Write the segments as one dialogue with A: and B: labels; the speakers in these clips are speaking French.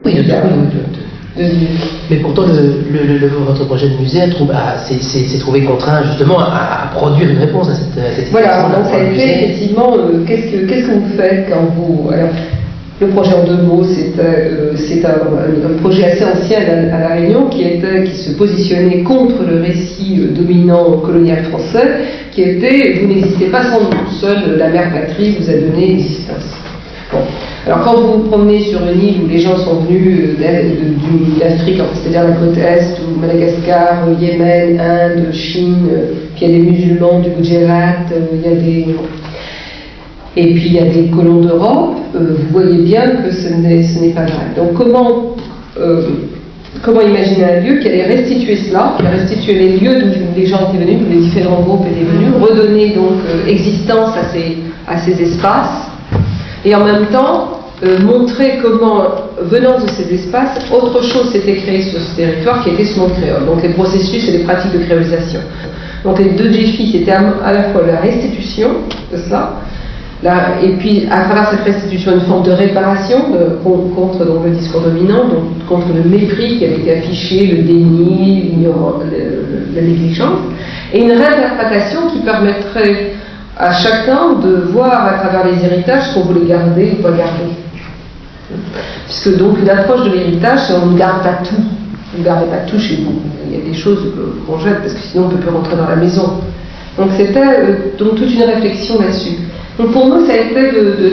A: Oui, mais pourtant, votre projet de musée s'est trouvé contraint justement à produire une réponse à cette situation.
B: Voilà, donc ça a été effectivement, qu'est-ce que vous faites quand vous... Alors, le projet en 2 mots, c'est un projet assez ancien à La Réunion qui se positionnait contre le récit dominant colonial français, qui était « vous n'existez pas sans nous, seule la mère patrie vous a donné existence ». Bon. Alors quand vous vous promenez sur une île où les gens sont venus d'Afrique, c'est-à-dire la côte Est, ou Madagascar, Yémen, Inde, Chine, puis il y a des musulmans du Gujarat, et puis il y a des colons d'Europe, vous voyez bien que ce n'est pas vrai. Donc comment imaginer un lieu qui allait restituer cela, qui allait restituer les lieux d'où les gens étaient venus, d'où les différents groupes étaient venus, redonner donc existence à ces espaces, et en même temps montrer comment, venant de ces espaces, autre chose s'était créée sur ce territoire qui était ce monde créole, donc les processus et les pratiques de créolisation. Donc les 2 défis, c'était à la fois la restitution de cela, et puis à travers cette restitution une forme de réparation contre donc, le discours dominant, donc contre le mépris qui avait été affiché, le déni, l'ignorance, la négligence, et une réinterprétation qui permettrait à chacun de voir à travers les héritages ce qu'on voulait garder ou pas garder. Puisque donc une approche de l'héritage, c'est on ne garde pas tout. Vous ne gardez pas tout chez vous. Il y a des choses qu'on jette parce que sinon on ne peut plus rentrer dans la maison. Donc c'était donc toute une réflexion là-dessus. Donc pour nous, ça a été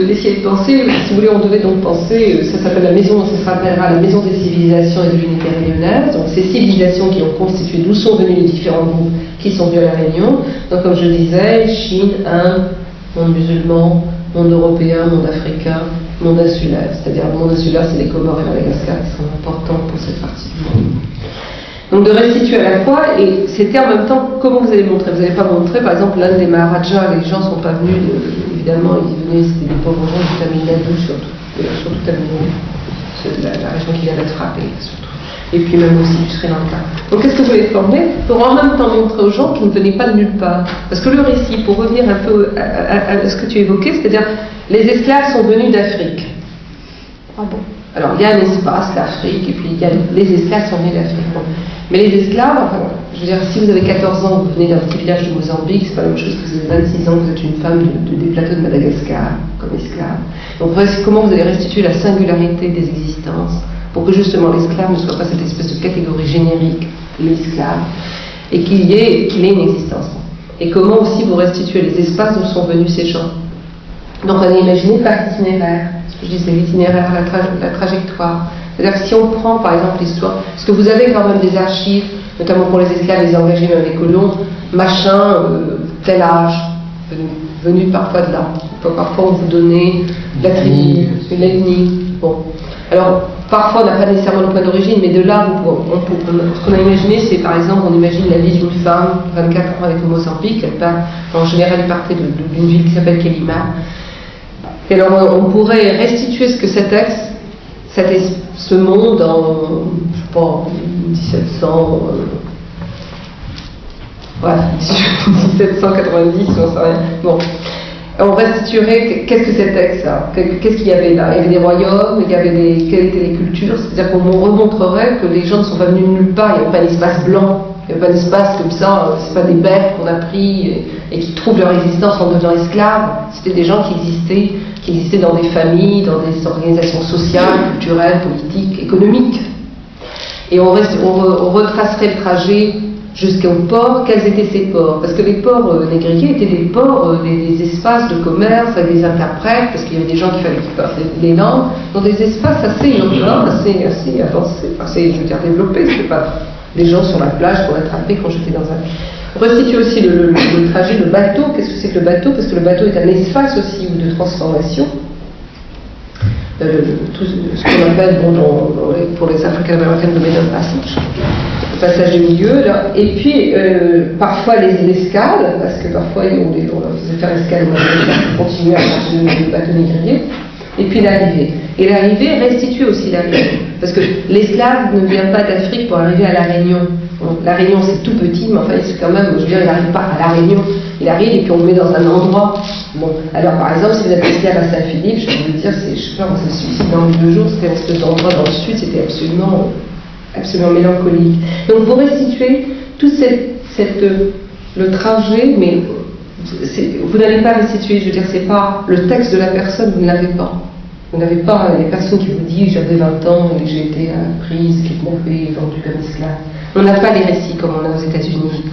B: d'essayer de penser, si vous voulez, on devait donc penser, ça s'appelle la maison, ça s'appellera la maison des civilisations et de l'unité réunionnaise. Donc ces civilisations qui ont constitué, d'où sont venus les différents groupes qui sont venus à La Réunion. Donc comme je disais, Chine, Inde, monde musulman, monde européen, monde africain, monde insulaire. C'est-à-dire le monde insulaire, c'est les Comores et Madagascar qui sont importants pour cette partie du monde. Donc de restituer à la fois, et c'était en même temps, comment vous allez montrer? Vous n'allez pas montrer, par exemple, l'Inde des Maharajas, les gens ne sont pas venus, évidemment, ils venaient, c'était des pauvres gens du Tamil Nadu, surtout Tamil Nadu, la région qui vient d'être frappée, surtout. Et puis même aussi du Sri Lanka. Donc qu'est-ce que je voulais former? Pour en même temps montrer aux gens qui ne venaient pas de nulle part. Parce que le récit, pour revenir un peu à ce que tu évoquais, c'est-à-dire, les esclaves sont venus d'Afrique. Ah bon? Alors il y a un espace, l'Afrique, et puis il y a les esclaves sont venus d'Afrique. Bon. Mais les esclaves, enfin, je veux dire, si vous avez 14 ans, vous venez d'un petit village de Mozambique, c'est pas la même chose que vous avez 26 ans, vous êtes une femme des plateaux de Madagascar, comme esclave. Donc comment vous allez restituer la singularité des existences, pour que justement l'esclave ne soit pas cette espèce de catégorie générique, l'esclave, et qu'il ait une existence. Et comment aussi vous restituez les espaces d'où sont venus ces gens. Donc on a imaginé par itinéraire, ce que je disais, l'itinéraire, la trajectoire. C'est-à-dire que si on prend par exemple l'histoire, parce que vous avez quand même des archives, notamment pour les esclaves, les engagés, même les colons, machin, tel âge, venu parfois de là. Parfois on vous donnait la tribu, l'ethnie. Bon. Alors parfois on n'a pas nécessairement le point d'origine, mais de là, ce qu'on a imaginé, c'est par exemple, on imagine la vie d'une femme, 24 ans avec au Mozambique, elle part, en général elle partait d'une ville qui s'appelle Kelima. Et alors on pourrait restituer ce que c'était ce monde en, je sais pas, 1700, 1790, on sait rien. Bon, on restituerait qu'est-ce que c'était que ça, qu'est-ce qu'il y avait là. Il y avait des royaumes, quelles étaient les cultures, c'est-à-dire qu'on remontrerait que les gens ne sont pas venus de nulle part, il n'y avait pas d'espace blanc, il n'y avait pas d'espace comme ça, c'est pas des bêtes qu'on a pris et qui trouvent leur existence en devenant esclaves, c'était des gens qui existaient dans des familles, dans des organisations sociales, culturelles, politiques, économiques. Et on retracerait le trajet jusqu'au port. Quels étaient ces ports? Parce que les ports négriers étaient des ports, des espaces de commerce avec des interprètes, parce qu'il y avait des gens qui fallait qu'ils parlent les langues, dans des espaces assez urbains, assez avancés, assez, je veux dire, développés. C'était pas des gens sur la plage pour attraper quand j'étais dans un... On restitue aussi le trajet, le bateau. Qu'est-ce que c'est que le bateau? Parce que le bateau est un espace aussi de transformation. Tout ce qu'on appelle, pour les Africains-Américains, le Middle Passage, le passage du milieu. Là. Et puis, parfois les escales, parce que parfois on leur faisait faire escale, on continuait à partir du bateau négrier. Et puis l'arrivée. Et l'arrivée restitue aussi l'arrivée. Parce que l'esclave ne vient pas d'Afrique pour arriver à La Réunion. Bon, La Réunion c'est tout petit, mais enfin c'est quand même, je veux dire, il n'arrive pas à La Réunion. Il arrive et puis on le met dans un endroit Bon, alors par exemple, si vous êtes resté à Saint-Philippe, je peux vous dire, je sais pas, on s'est suicidé en 2 jours, c'était un espèce d'endroit dans le sud, c'était absolument mélancolique. Donc vous restituez tout le trajet, mais vous n'allez pas restituer, je veux dire, c'est pas le texte de la personne, vous ne l'avez pas. Vous n'avez pas les personnes qui vous disent j'avais 20 ans et j'ai été prise, kidnappée, vendue comme esclave. On n'a pas les récits comme on a aux États-Unis.